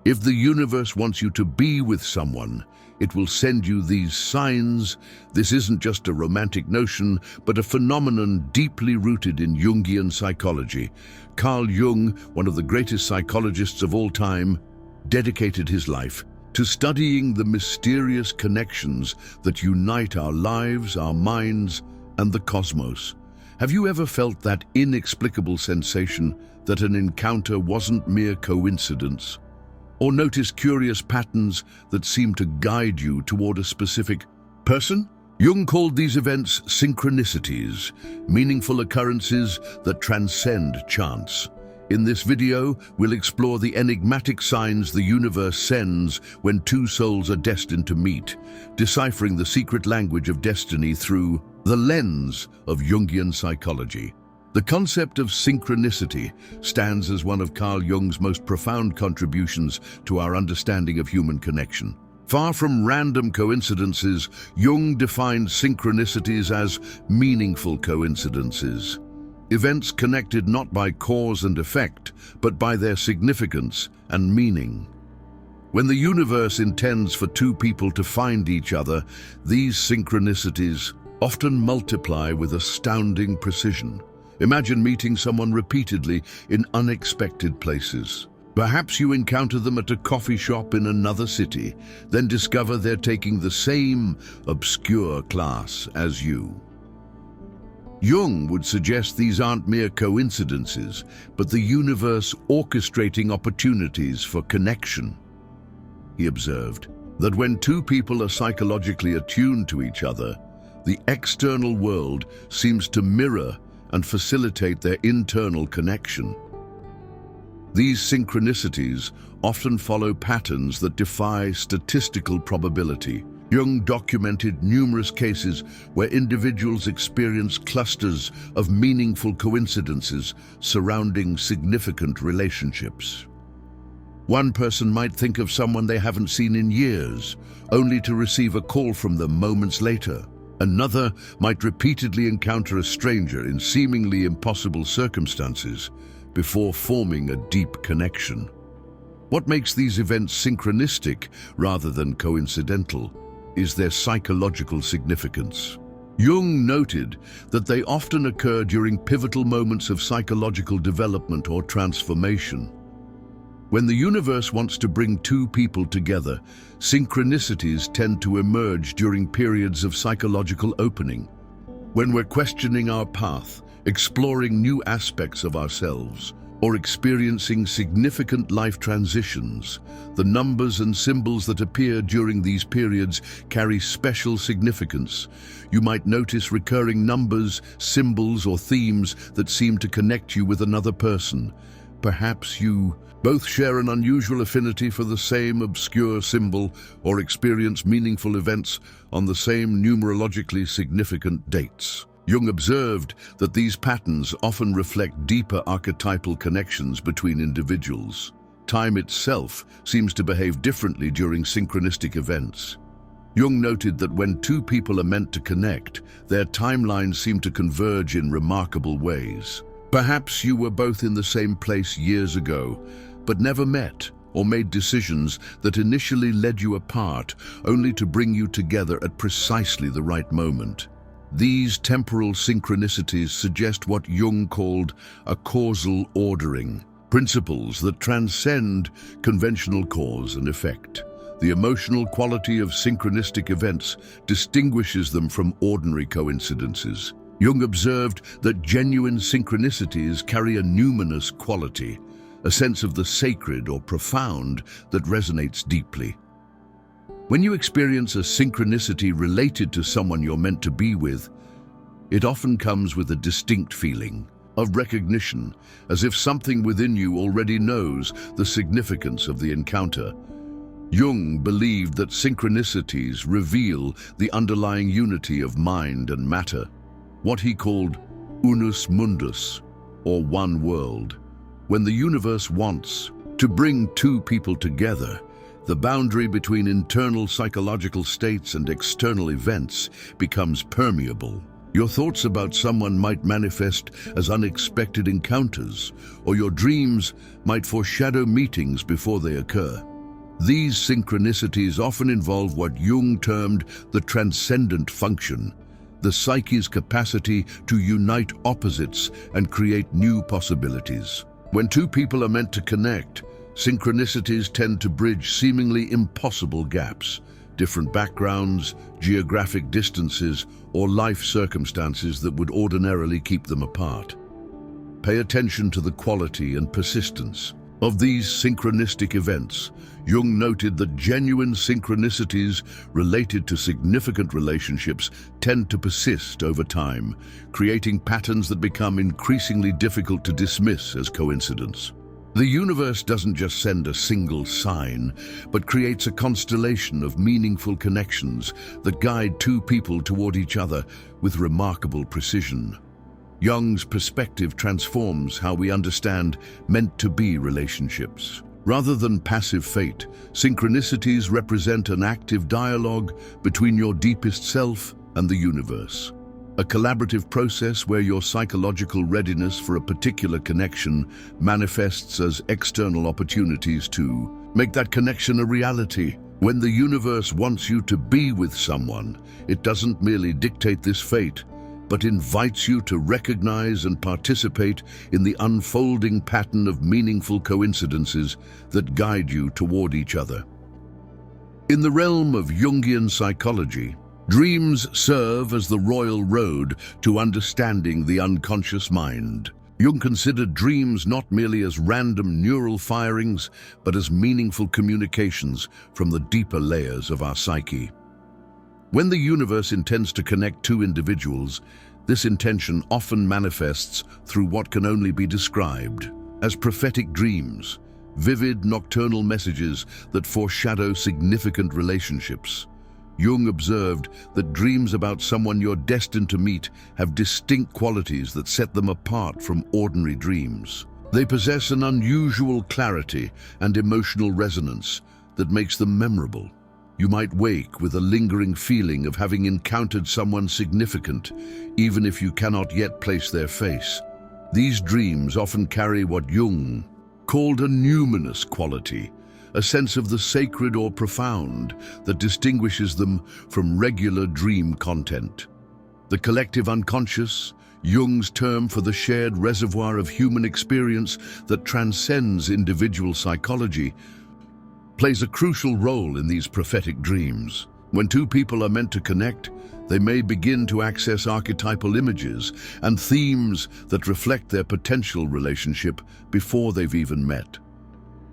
If the universe wants you to be with someone, it will send you these signs. This isn't just a romantic notion, but a phenomenon deeply rooted in Jungian psychology. Carl Jung, one of the greatest psychologists of all time, dedicated his life to studying the mysterious connections that unite our lives, our minds, and the cosmos. Have you ever felt that inexplicable sensation that an encounter wasn't mere coincidence? Or noticed curious patterns that seem to guide you toward a specific person? Jung called these events synchronicities, meaningful occurrences that transcend chance. In this video, we'll explore the enigmatic signs the universe sends when two souls are destined to meet, deciphering the secret language of destiny through the lens of Jungian psychology. The concept of synchronicity stands as one of Carl Jung's most profound contributions to our understanding of human connection. Far from random coincidences, Jung defined synchronicities as meaningful coincidences. Events connected not by cause and effect, but by their significance and meaning. When the universe intends for two people to find each other, these synchronicities often multiply with astounding precision. Imagine meeting someone repeatedly in unexpected places. Perhaps you encounter them at a coffee shop in another city, then discover they're taking the same obscure class as you. Jung would suggest these aren't mere coincidences, but the universe orchestrating opportunities for connection. He observed that when two people are psychologically attuned to each other, the external world seems to mirror and facilitate their internal connection. These synchronicities often follow patterns that defy statistical probability. Jung documented numerous cases where individuals experience clusters of meaningful coincidences surrounding significant relationships. One person might think of someone they haven't seen in years, only to receive a call from them moments later. Another might repeatedly encounter a stranger in seemingly impossible circumstances before forming a deep connection. What makes these events synchronistic rather than coincidental is their psychological significance. Jung noted that they often occur during pivotal moments of psychological development or transformation. When the universe wants to bring two people together, synchronicities tend to emerge during periods of psychological opening. When we're questioning our path, exploring new aspects of ourselves, or experiencing significant life transitions, the numbers and symbols that appear during these periods carry special significance. You might notice recurring numbers, symbols, or themes that seem to connect you with another person. Perhaps you both share an unusual affinity for the same obscure symbol or experience meaningful events on the same numerologically significant dates. Jung observed that these patterns often reflect deeper archetypal connections between individuals. Time itself seems to behave differently during synchronistic events. Jung noted that when two people are meant to connect, their timelines seem to converge in remarkable ways. Perhaps you were both in the same place years ago, but never met or made decisions that initially led you apart, only to bring you together at precisely the right moment. These temporal synchronicities suggest what Jung called a causal ordering, principles that transcend conventional cause and effect. The emotional quality of synchronistic events distinguishes them from ordinary coincidences. Jung observed that genuine synchronicities carry a numinous quality, a sense of the sacred or profound that resonates deeply. When you experience a synchronicity related to someone you're meant to be with, it often comes with a distinct feeling of recognition, as if something within you already knows the significance of the encounter. Jung believed that synchronicities reveal the underlying unity of mind and matter, what he called unus mundus, or one world. When the universe wants to bring two people together, the boundary between internal psychological states and external events becomes permeable. Your thoughts about someone might manifest as unexpected encounters, or your dreams might foreshadow meetings before they occur. These synchronicities often involve what Jung termed the transcendent function, the psyche's capacity to unite opposites and create new possibilities. When two people are meant to connect, synchronicities tend to bridge seemingly impossible gaps, different backgrounds, geographic distances, or life circumstances that would ordinarily keep them apart. Pay attention to the quality and persistence of these synchronistic events. Jung noted that genuine synchronicities related to significant relationships tend to persist over time, creating patterns that become increasingly difficult to dismiss as coincidence. The universe doesn't just send a single sign, but creates a constellation of meaningful connections that guide two people toward each other with remarkable precision. Jung's perspective transforms how we understand meant-to-be relationships. Rather than passive fate, synchronicities represent an active dialogue between your deepest self and the universe. A collaborative process where your psychological readiness for a particular connection manifests as external opportunities to make that connection a reality. When the universe wants you to be with someone, it doesn't merely dictate this fate, but invites you to recognize and participate in the unfolding pattern of meaningful coincidences that guide you toward each other. In the realm of Jungian psychology, dreams serve as the royal road to understanding the unconscious mind. Jung considered dreams not merely as random neural firings, but as meaningful communications from the deeper layers of our psyche. When the universe intends to connect two individuals, this intention often manifests through what can only be described as prophetic dreams, vivid nocturnal messages that foreshadow significant relationships. Jung observed that dreams about someone you're destined to meet have distinct qualities that set them apart from ordinary dreams. They possess an unusual clarity and emotional resonance that makes them memorable. You might wake with a lingering feeling of having encountered someone significant, even if you cannot yet place their face. These dreams often carry what Jung called a numinous quality, a sense of the sacred or profound that distinguishes them from regular dream content. The collective unconscious, Jung's term for the shared reservoir of human experience that transcends individual psychology, plays a crucial role in these prophetic dreams. When two people are meant to connect, they may begin to access archetypal images and themes that reflect their potential relationship before they've even met.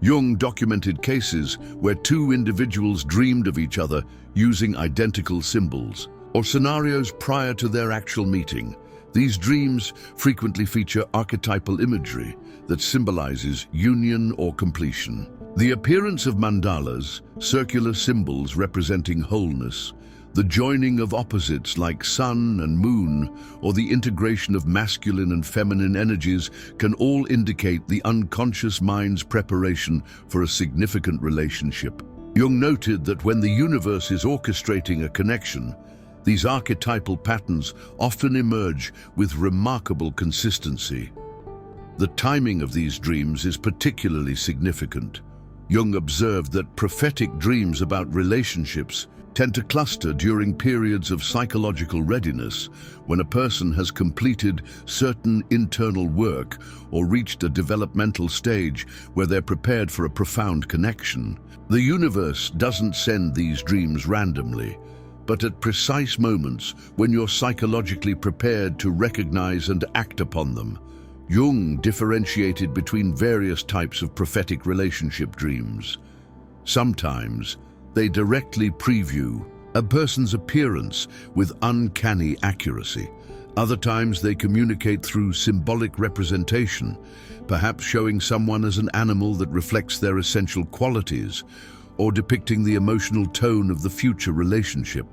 Jung documented cases where two individuals dreamed of each other using identical symbols, or scenarios prior to their actual meeting. These dreams frequently feature archetypal imagery that symbolizes union or completion. The appearance of mandalas, circular symbols representing wholeness, the joining of opposites like sun and moon, or the integration of masculine and feminine energies can all indicate the unconscious mind's preparation for a significant relationship. Jung noted that when the universe is orchestrating a connection, these archetypal patterns often emerge with remarkable consistency. The timing of these dreams is particularly significant. Jung observed that prophetic dreams about relationships tend to cluster during periods of psychological readiness, when a person has completed certain internal work or reached a developmental stage where they're prepared for a profound connection. The universe doesn't send these dreams randomly, but at precise moments when you're psychologically prepared to recognize and act upon them. Jung differentiated between various types of prophetic relationship dreams. Sometimes they directly preview a person's appearance with uncanny accuracy. Other times they communicate through symbolic representation, perhaps showing someone as an animal that reflects their essential qualities, or depicting the emotional tone of the future relationship,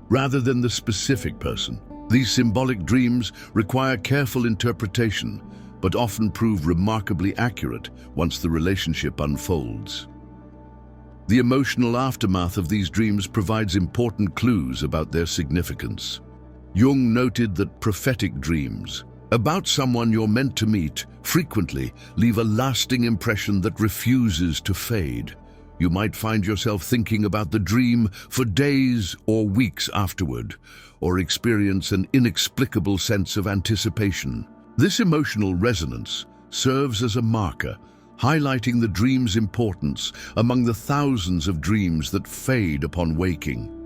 rather than the specific person. These symbolic dreams require careful interpretation, but often prove remarkably accurate once the relationship unfolds. The emotional aftermath of these dreams provides important clues about their significance. Jung noted that prophetic dreams about someone you're meant to meet frequently leave a lasting impression that refuses to fade. You might find yourself thinking about the dream for days or weeks afterward, or experience an inexplicable sense of anticipation. This emotional resonance serves as a marker, highlighting the dream's importance among the thousands of dreams that fade upon waking.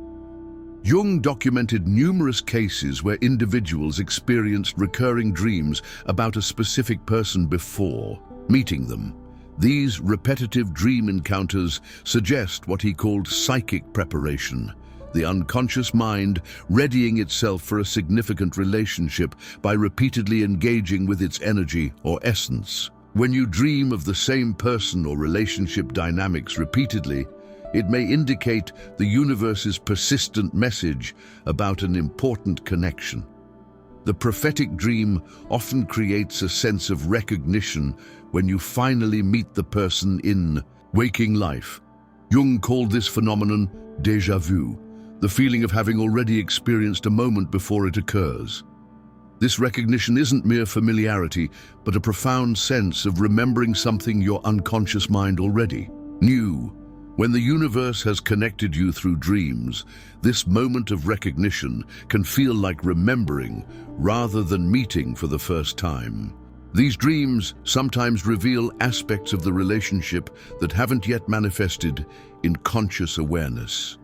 Jung documented numerous cases where individuals experienced recurring dreams about a specific person before meeting them. These repetitive dream encounters suggest what he called psychic preparation, the unconscious mind readying itself for a significant relationship by repeatedly engaging with its energy or essence. When you dream of the same person or relationship dynamics repeatedly, it may indicate the universe's persistent message about an important connection. The prophetic dream often creates a sense of recognition when you finally meet the person in waking life. Jung called this phenomenon déjà vu, the feeling of having already experienced a moment before it occurs. This recognition isn't mere familiarity, but a profound sense of remembering something your unconscious mind already knew. When the universe has connected you through dreams, this moment of recognition can feel like remembering rather than meeting for the first time. These dreams sometimes reveal aspects of the relationship that haven't yet manifested in conscious awareness.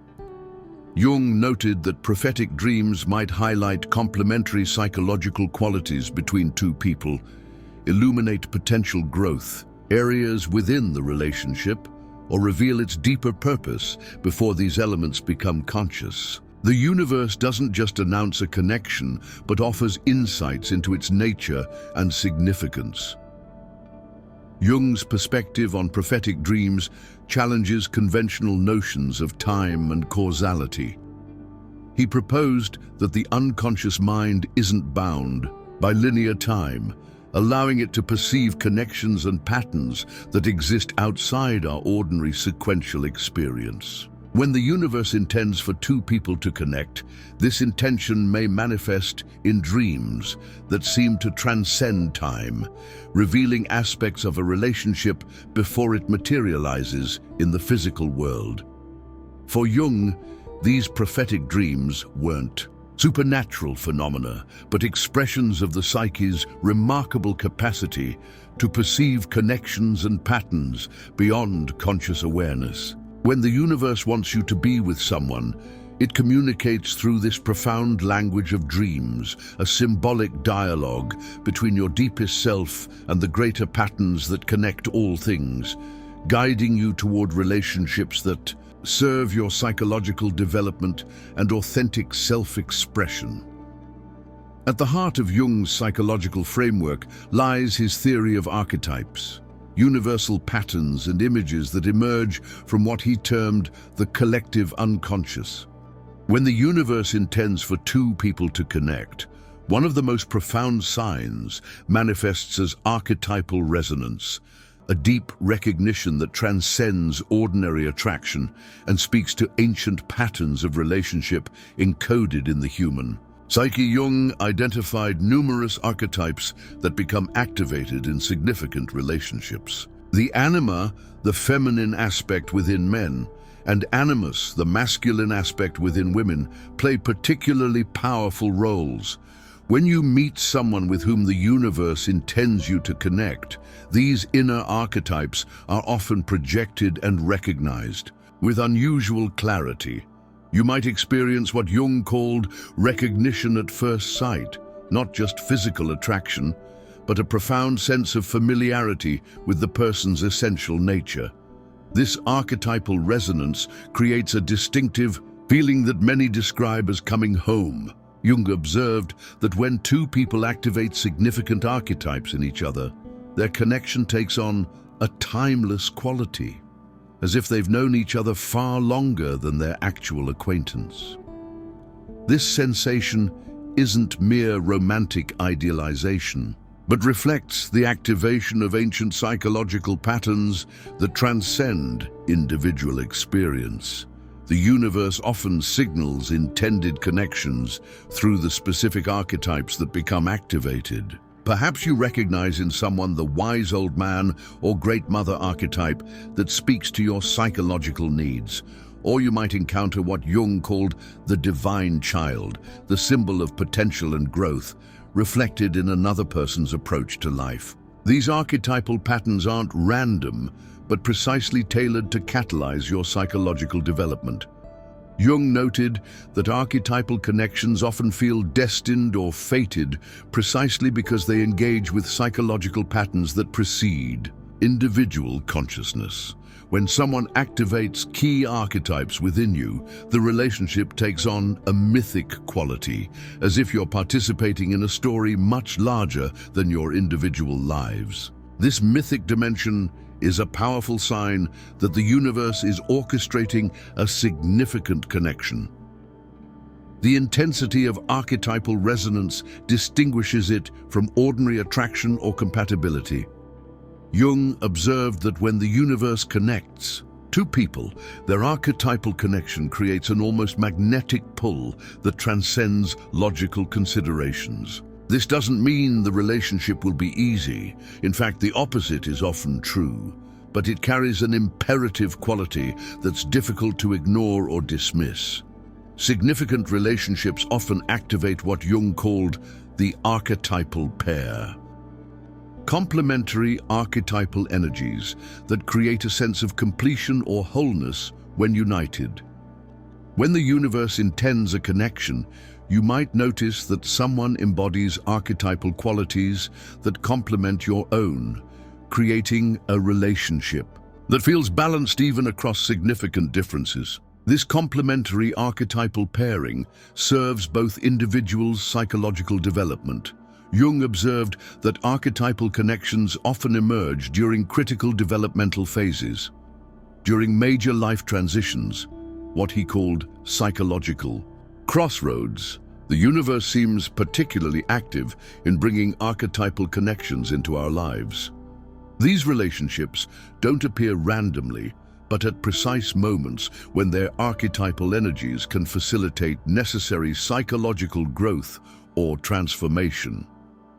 Jung noted that prophetic dreams might highlight complementary psychological qualities between two people, illuminate potential growth, areas within the relationship, or reveal its deeper purpose before these elements become conscious. The universe doesn't just announce a connection, but offers insights into its nature and significance. Jung's perspective on prophetic dreams challenges conventional notions of time and causality. He proposed that the unconscious mind isn't bound by linear time, allowing it to perceive connections and patterns that exist outside our ordinary sequential experience. When the universe intends for two people to connect, this intention may manifest in dreams that seem to transcend time, revealing aspects of a relationship before it materializes in the physical world. For Jung, these prophetic dreams weren't supernatural phenomena, but expressions of the psyche's remarkable capacity to perceive connections and patterns beyond conscious awareness. When the universe wants you to be with someone, it communicates through this profound language of dreams, a symbolic dialogue between your deepest self and the greater patterns that connect all things, guiding you toward relationships that serve your psychological development and authentic self-expression. At the heart of Jung's psychological framework lies his theory of archetypes, universal patterns and images that emerge from what he termed the collective unconscious. When the universe intends for two people to connect, one of the most profound signs manifests as archetypal resonance, a deep recognition that transcends ordinary attraction and speaks to ancient patterns of relationship encoded in the human psyche. Jung identified numerous archetypes that become activated in significant relationships. The anima, the feminine aspect within men, and animus, the masculine aspect within women, play particularly powerful roles. When you meet someone with whom the universe intends you to connect, these inner archetypes are often projected and recognized with unusual clarity. You might experience what Jung called recognition at first sight, not just physical attraction, but a profound sense of familiarity with the person's essential nature. This archetypal resonance creates a distinctive feeling that many describe as coming home. Jung observed that when two people activate significant archetypes in each other, their connection takes on a timeless quality, as if they've known each other far longer than their actual acquaintance. This sensation isn't mere romantic idealization, but reflects the activation of ancient psychological patterns that transcend individual experience. The universe often signals intended connections through the specific archetypes that become activated. Perhaps you recognize in someone the wise old man or great mother archetype that speaks to your psychological needs. Or you might encounter what Jung called the divine child, the symbol of potential and growth, reflected in another person's approach to life. These archetypal patterns aren't random, but precisely tailored to catalyze your psychological development. Jung noted that archetypal connections often feel destined or fated precisely because they engage with psychological patterns that precede individual consciousness. When someone activates key archetypes within you, the relationship takes on a mythic quality, as if you're participating in a story much larger than your individual lives. This mythic dimension is a powerful sign that the universe is orchestrating a significant connection. The intensity of archetypal resonance distinguishes it from ordinary attraction or compatibility. Jung observed that when the universe connects two people, their archetypal connection creates an almost magnetic pull that transcends logical considerations. This doesn't mean the relationship will be easy. In fact, the opposite is often true. But it carries an imperative quality that's difficult to ignore or dismiss. Significant relationships often activate what Jung called the archetypal pair. Complementary archetypal energies that create a sense of completion or wholeness when united. When the universe intends a connection, you might notice that someone embodies archetypal qualities that complement your own, creating a relationship that feels balanced even across significant differences. This complementary archetypal pairing serves both individuals' psychological development. Jung observed that archetypal connections often emerge during critical developmental phases, during major life transitions, what he called psychological crossroads. The universe seems particularly active in bringing archetypal connections into our lives. These relationships don't appear randomly, but at precise moments when their archetypal energies can facilitate necessary psychological growth or transformation.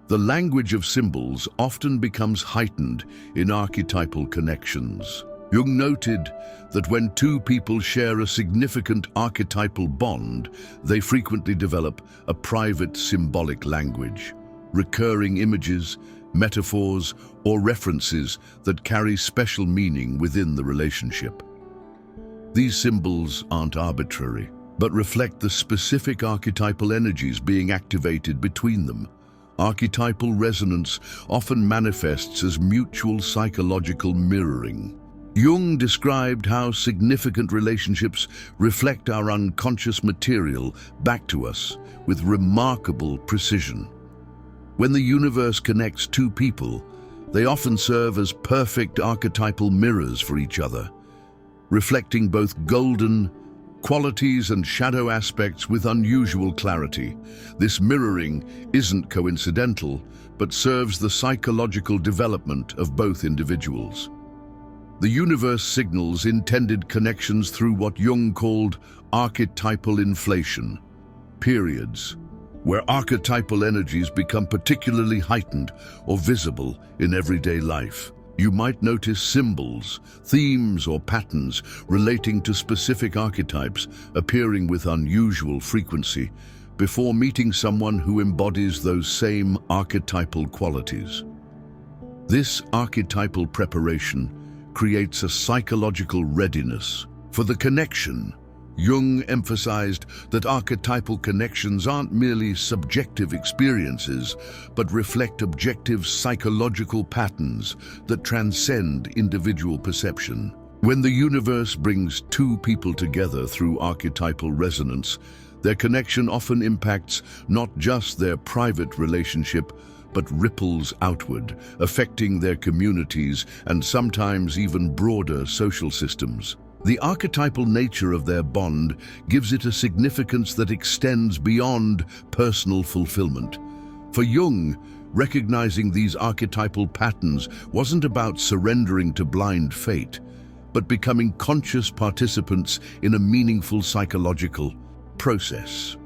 The language of symbols often becomes heightened in archetypal connections. Jung noted that when two people share a significant archetypal bond, they frequently develop a private symbolic language, recurring images, metaphors, or references that carry special meaning within the relationship. These symbols aren't arbitrary, but reflect the specific archetypal energies being activated between them. Archetypal resonance often manifests as mutual psychological mirroring. Jung described how significant relationships reflect our unconscious material back to us with remarkable precision. When the universe connects two people, they often serve as perfect archetypal mirrors for each other, reflecting both golden qualities and shadow aspects with unusual clarity. This mirroring isn't coincidental, but serves the psychological development of both individuals. The universe signals intended connections through what Jung called archetypal inflation, periods where archetypal energies become particularly heightened or visible in everyday life. You might notice symbols, themes, or patterns relating to specific archetypes appearing with unusual frequency before meeting someone who embodies those same archetypal qualities. This archetypal preparation creates a psychological readiness for the connection. Jung emphasized that archetypal connections aren't merely subjective experiences, but reflect objective psychological patterns that transcend individual perception. When the universe brings two people together through archetypal resonance, their connection often impacts not just their private relationship, but ripples outward, affecting their communities and sometimes even broader social systems. The archetypal nature of their bond gives it a significance that extends beyond personal fulfillment. For Jung, recognizing these archetypal patterns wasn't about surrendering to blind fate, but becoming conscious participants in a meaningful psychological process.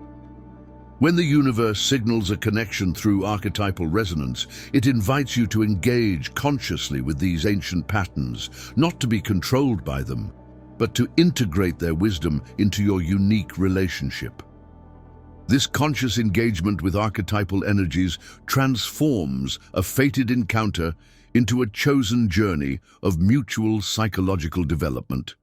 When the universe signals a connection through archetypal resonance, it invites you to engage consciously with these ancient patterns, not to be controlled by them, but to integrate their wisdom into your unique relationship. This conscious engagement with archetypal energies transforms a fated encounter into a chosen journey of mutual psychological development.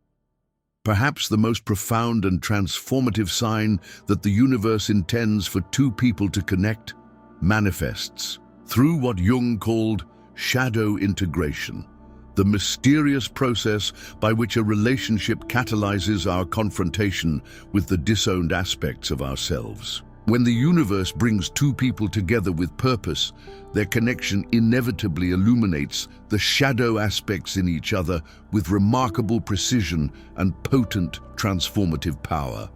Perhaps the most profound and transformative sign that the universe intends for two people to connect manifests through what Jung called shadow integration, the mysterious process by which a relationship catalyzes our confrontation with the disowned aspects of ourselves. When the universe brings two people together with purpose, their connection inevitably illuminates the shadow aspects in each other with remarkable precision and potent transformative power.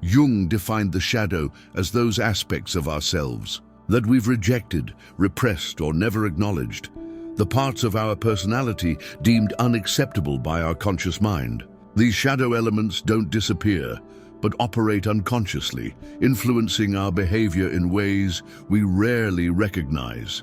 Jung defined the shadow as those aspects of ourselves that we've rejected, repressed, or never acknowledged, the parts of our personality deemed unacceptable by our conscious mind. These shadow elements don't disappear, but operate unconsciously, influencing our behavior in ways we rarely recognize.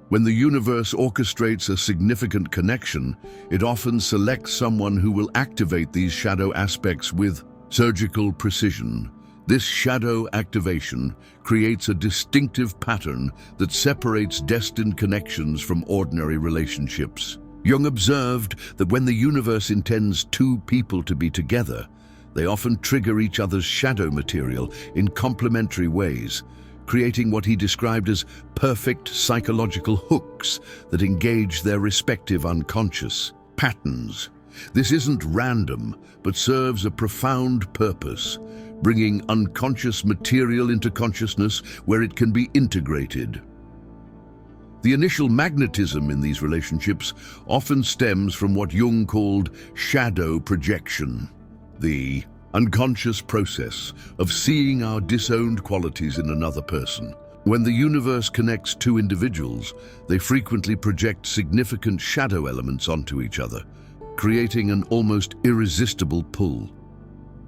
When the universe orchestrates a significant connection, it often selects someone who will activate these shadow aspects with surgical precision. This shadow activation creates a distinctive pattern that separates destined connections from ordinary relationships. Jung observed that when the universe intends two people to be together, they often trigger each other's shadow material in complementary ways, creating what he described as perfect psychological hooks that engage their respective unconscious patterns. This isn't random, but serves a profound purpose, bringing unconscious material into consciousness where it can be integrated. The initial magnetism in these relationships often stems from what Jung called shadow projection, the unconscious process of seeing our disowned qualities in another person. When the universe connects two individuals, they frequently project significant shadow elements onto each other, creating an almost irresistible pull.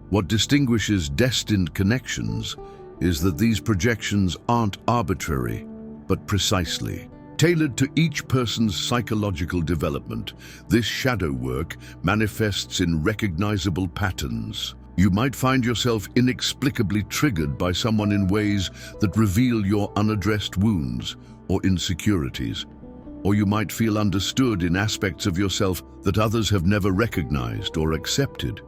What distinguishes destined connections is that these projections aren't arbitrary, but precisely tailored to each person's psychological development. This shadow work manifests in recognizable patterns. You might find yourself inexplicably triggered by someone in ways that reveal your unaddressed wounds or insecurities. Or you might feel understood in aspects of yourself that others have never recognized or accepted.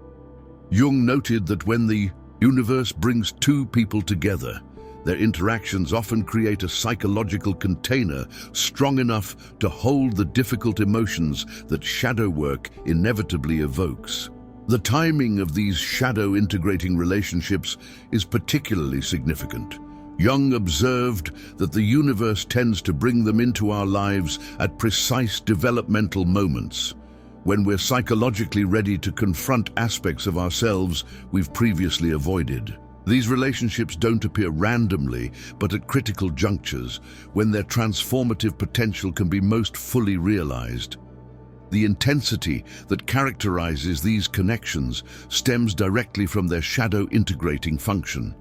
Jung noted that when the universe brings two people together, their interactions often create a psychological container strong enough to hold the difficult emotions that shadow work inevitably evokes. The timing of these shadow integrating relationships is particularly significant. Jung observed that the universe tends to bring them into our lives at precise developmental moments, when we're psychologically ready to confront aspects of ourselves we've previously avoided. These relationships don't appear randomly, but at critical junctures, when their transformative potential can be most fully realized. The intensity that characterizes these connections stems directly from their shadow integrating function.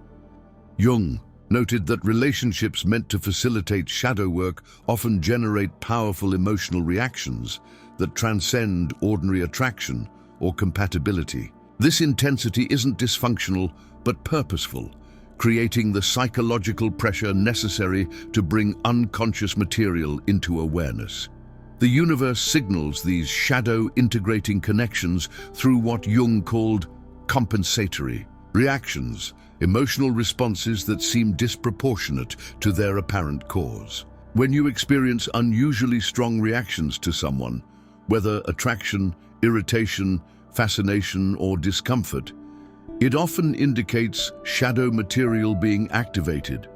Jung noted that relationships meant to facilitate shadow work often generate powerful emotional reactions that transcend ordinary attraction or compatibility. This intensity isn't dysfunctional, but purposeful, creating the psychological pressure necessary to bring unconscious material into awareness. The universe signals these shadow integrating connections through what Jung called compensatory reactions, emotional responses that seem disproportionate to their apparent cause. When you experience unusually strong reactions to someone, whether attraction, irritation, fascination, or discomfort, it often indicates shadow material being activated.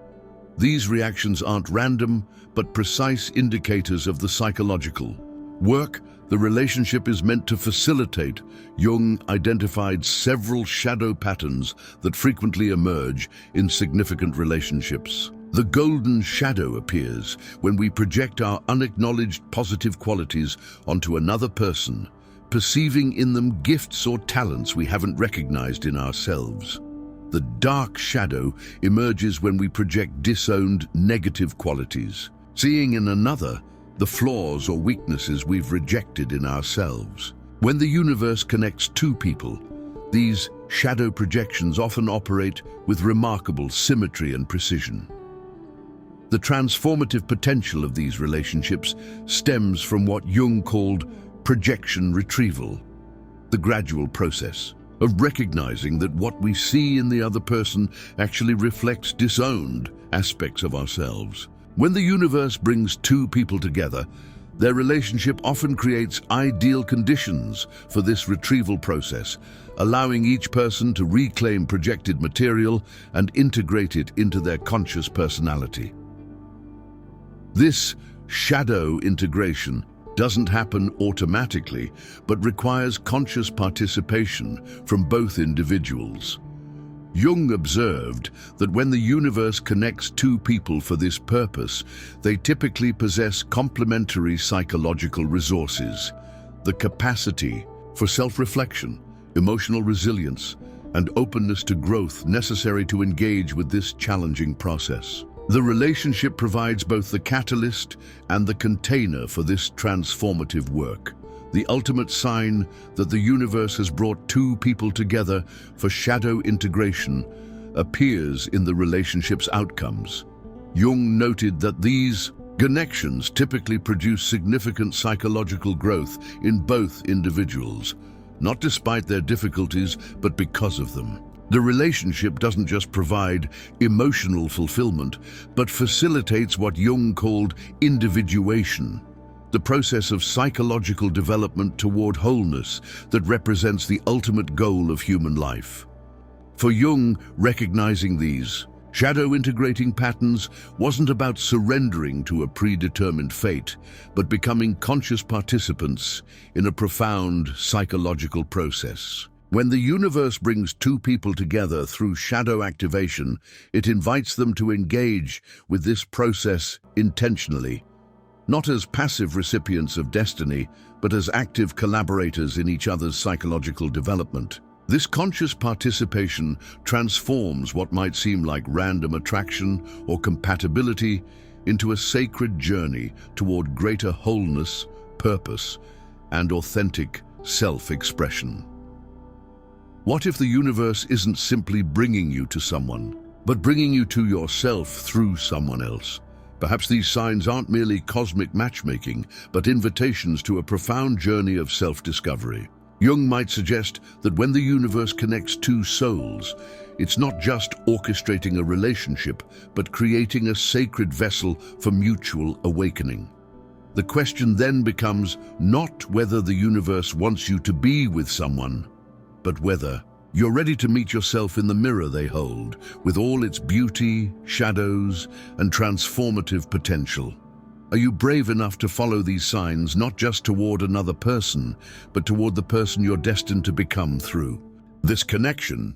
These reactions aren't random, but precise indicators of the psychological work the relationship is meant to facilitate. Jung identified several shadow patterns that frequently emerge in significant relationships. The golden shadow appears when we project our unacknowledged positive qualities onto another person, perceiving in them gifts or talents we haven't recognized in ourselves. The dark shadow emerges when we project disowned negative qualities, seeing in another the flaws or weaknesses we've rejected in ourselves. When the universe connects two people, these shadow projections often operate with remarkable symmetry and precision. The transformative potential of these relationships stems from what Jung called projection retrieval, the gradual process of recognizing that what we see in the other person actually reflects disowned aspects of ourselves. When the universe brings two people together, their relationship often creates ideal conditions for this retrieval process, allowing each person to reclaim projected material and integrate it into their conscious personality. This shadow integration doesn't happen automatically, but requires conscious participation from both individuals. Jung observed that when the universe connects two people for this purpose, they typically possess complementary psychological resources, the capacity for self-reflection, emotional resilience, and openness to growth necessary to engage with this challenging process. The relationship provides both the catalyst and the container for this transformative work, the ultimate sign that the universe has brought two people together for shadow integration appears in the relationship's outcomes. Jung noted that these connections typically produce significant psychological growth in both individuals, not despite their difficulties, but because of them. The relationship doesn't just provide emotional fulfillment, but facilitates what Jung called individuation, the process of psychological development toward wholeness that represents the ultimate goal of human life. For Jung, recognizing these shadow integrating patterns wasn't about surrendering to a predetermined fate, but becoming conscious participants in a profound psychological process. When the universe brings two people together through shadow activation, it invites them to engage with this process intentionally, not as passive recipients of destiny, but as active collaborators in each other's psychological development. This conscious participation transforms what might seem like random attraction or compatibility into a sacred journey toward greater wholeness, purpose, and authentic self-expression. What if the universe isn't simply bringing you to someone, but bringing you to yourself through someone else? Perhaps these signs aren't merely cosmic matchmaking, but invitations to a profound journey of self-discovery. Jung might suggest that when the universe connects two souls, it's not just orchestrating a relationship, but creating a sacred vessel for mutual awakening. The question then becomes not whether the universe wants you to be with someone, but whether you're ready to meet yourself in the mirror they hold, with all its beauty, shadows, and transformative potential. Are you brave enough to follow these signs not just toward another person, but toward the person you're destined to become through this connection?